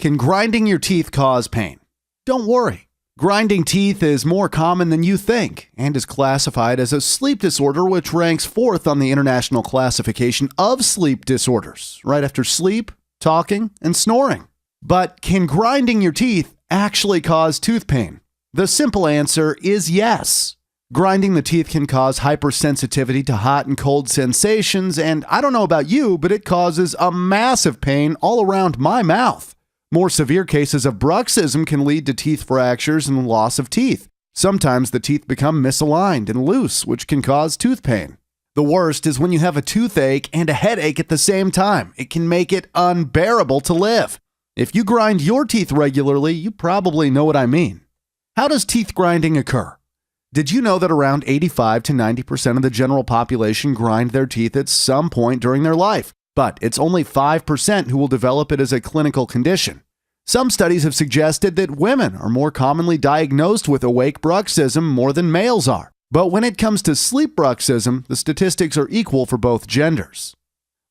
Can grinding your teeth cause pain? Don't worry. Grinding teeth is more common than you think and is classified as a sleep disorder, which ranks 4th on the International Classification of Sleep Disorders, right after sleep, talking, and snoring. But can grinding your teeth actually cause tooth pain? The simple answer is yes. Grinding the teeth can cause hypersensitivity to hot and cold sensations, and I don't know about you, but it causes a massive pain all around my mouth. More severe cases of bruxism can lead to teeth fractures and loss of teeth. Sometimes the teeth become misaligned and loose, which can cause tooth pain. The worst is when you have a toothache and a headache at the same time. It can make it unbearable to live. If you grind your teeth regularly, you probably know what I mean. How does teeth grinding occur? Did you know that around 85 to 90% of the general population grind their teeth at some point during their life? But it's only 5% who will develop it as a clinical condition. Some studies have suggested that women are more commonly diagnosed with awake bruxism more than males are. But when it comes to sleep bruxism, the statistics are equal for both genders.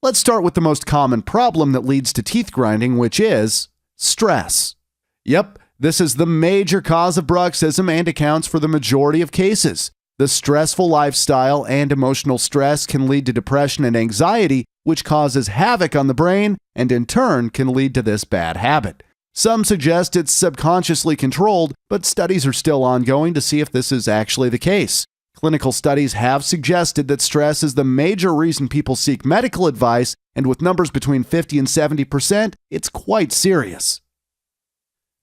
Let's start with the most common problem that leads to teeth grinding, which is stress. Yep, this is the major cause of bruxism and accounts for the majority of cases. The stressful lifestyle and emotional stress can lead to depression and anxiety, which causes havoc on the brain and in turn can lead to this bad habit. Some suggest it's subconsciously controlled, but studies are still ongoing to see if this is actually the case. Clinical studies have suggested that stress is the major reason people seek medical advice, and with numbers between 50 and 70%, it's quite serious.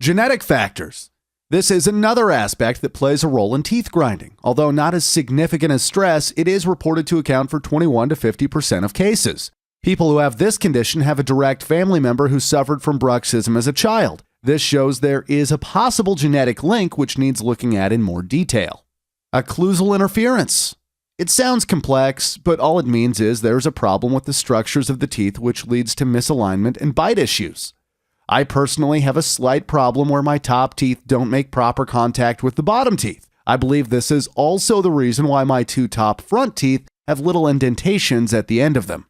Genetic factors. This is another aspect that plays a role in teeth grinding. Although not as significant as stress, it is reported to account for 21 to 50% of cases. People who have this condition have a direct family member who suffered from bruxism as a child. This shows there is a possible genetic link which needs looking at in more detail. Occlusal interference. It sounds complex, but all it means is there's a problem with the structures of the teeth which leads to misalignment and bite issues. I personally have a slight problem where my top teeth don't make proper contact with the bottom teeth. I believe this is also the reason why my 2 top front teeth have little indentations at the end of them.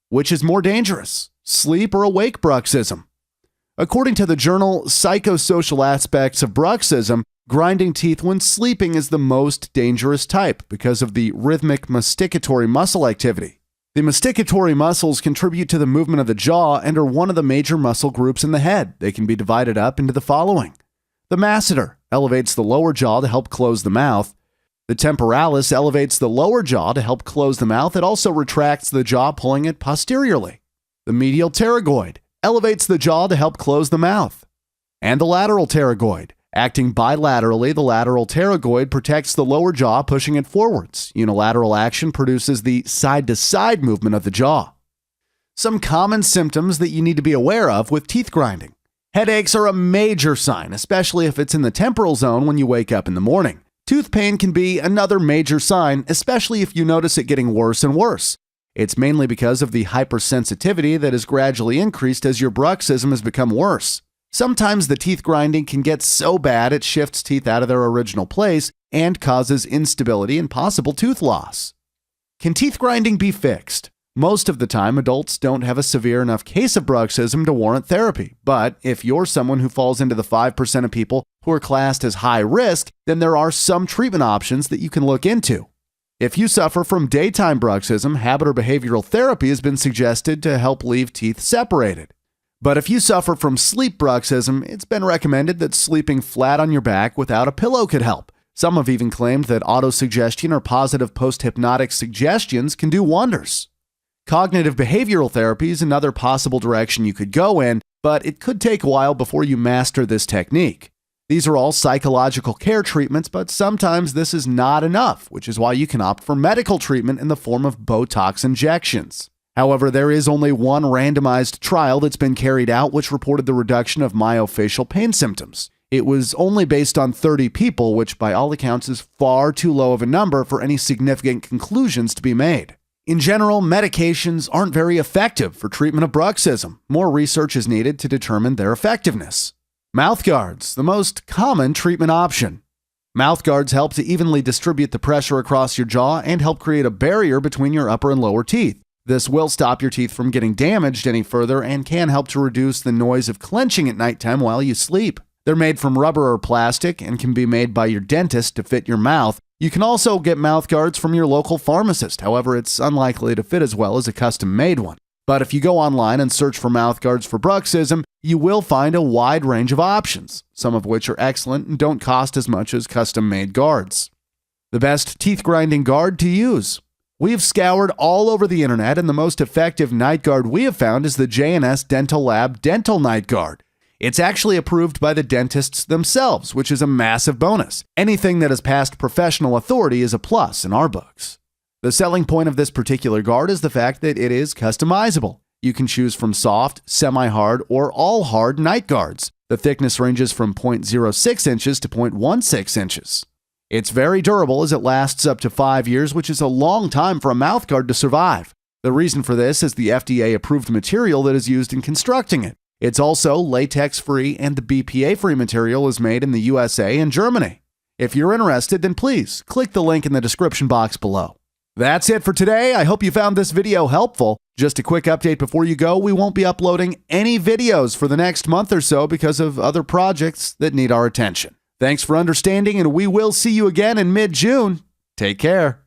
Which is more dangerous, sleep or awake bruxism? According to the journal Psychosocial Aspects of Bruxism, grinding teeth when sleeping is the most dangerous type because of the rhythmic masticatory muscle activity. The masticatory muscles contribute to the movement of the jaw and are one of the major muscle groups in the head. They can be divided up into the following. The masseter elevates the lower jaw to help close the mouth. The temporalis elevates the lower jaw to help close the mouth. It also retracts the jaw, pulling it posteriorly. The medial pterygoid elevates the jaw to help close the mouth. And the lateral pterygoid. Acting bilaterally, the lateral pterygoid protects the lower jaw, pushing it forwards. Unilateral action produces the side-to-side movement of the jaw. Some common symptoms that you need to be aware of with teeth grinding. Headaches are a major sign, especially if it's in the temporal zone when you wake up in the morning. Tooth pain can be another major sign, especially if you notice it getting worse and worse. It's mainly because of the hypersensitivity that has gradually increased as your bruxism has become worse. Sometimes the teeth grinding can get so bad it shifts teeth out of their original place and causes instability and possible tooth loss. Can teeth grinding be fixed? Most of the time, adults don't have a severe enough case of bruxism to warrant therapy. But if you're someone who falls into the 5% of people who are classed as high risk, then there are some treatment options that you can look into. If you suffer from daytime bruxism, habit or behavioral therapy has been suggested to help leave teeth separated. But if you suffer from sleep bruxism, it's been recommended that sleeping flat on your back without a pillow could help. Some have even claimed that autosuggestion or positive post-hypnotic suggestions can do wonders. Cognitive behavioral therapy is another possible direction you could go in, but it could take a while before you master this technique. These are all psychological care treatments, but sometimes this is not enough, which is why you can opt for medical treatment in the form of Botox injections. However, there is only one randomized trial that's been carried out which reported the reduction of myofascial pain symptoms. It was only based on 30 people, which by all accounts is far too low of a number for any significant conclusions to be made. In general, medications aren't very effective for treatment of bruxism. More research is needed to determine their effectiveness. Mouth guards, the most common treatment option. Mouth guards help to evenly distribute the pressure across your jaw and help create a barrier between your upper and lower teeth. This will stop your teeth from getting damaged any further and can help to reduce the noise of clenching at nighttime while you sleep. They're made from rubber or plastic and can be made by your dentist to fit your mouth. You can also get mouth guards from your local pharmacist. However, it's unlikely to fit as well as a custom-made one. But if you go online and search for mouth guards for bruxism, you will find a wide range of options, some of which are excellent and don't cost as much as custom-made guards. The best teeth grinding guard to use. We've scoured all over the internet, and the most effective night guard we have found is the J&S Dental Lab Dental Night Guard. It's actually approved by the dentists themselves, which is a massive bonus. Anything that has passed professional authority is a plus in our books. The selling point of this particular guard is the fact that it is customizable. You can choose from soft, semi-hard, or all-hard night guards. The thickness ranges from 0.06 inches to 0.16 inches. It's very durable as it lasts up to 5 years, which is a long time for a mouth guard to survive. The reason for this is the FDA-approved material that is used in constructing it. It's also latex-free, and the BPA-free material is made in the USA and Germany. If you're interested, then please click the link in the description box below. That's it for today. I hope you found this video helpful. Just a quick update before you go, we won't be uploading any videos for the next month or so because of other projects that need our attention. Thanks for understanding, and we will see you again in mid-June. Take care.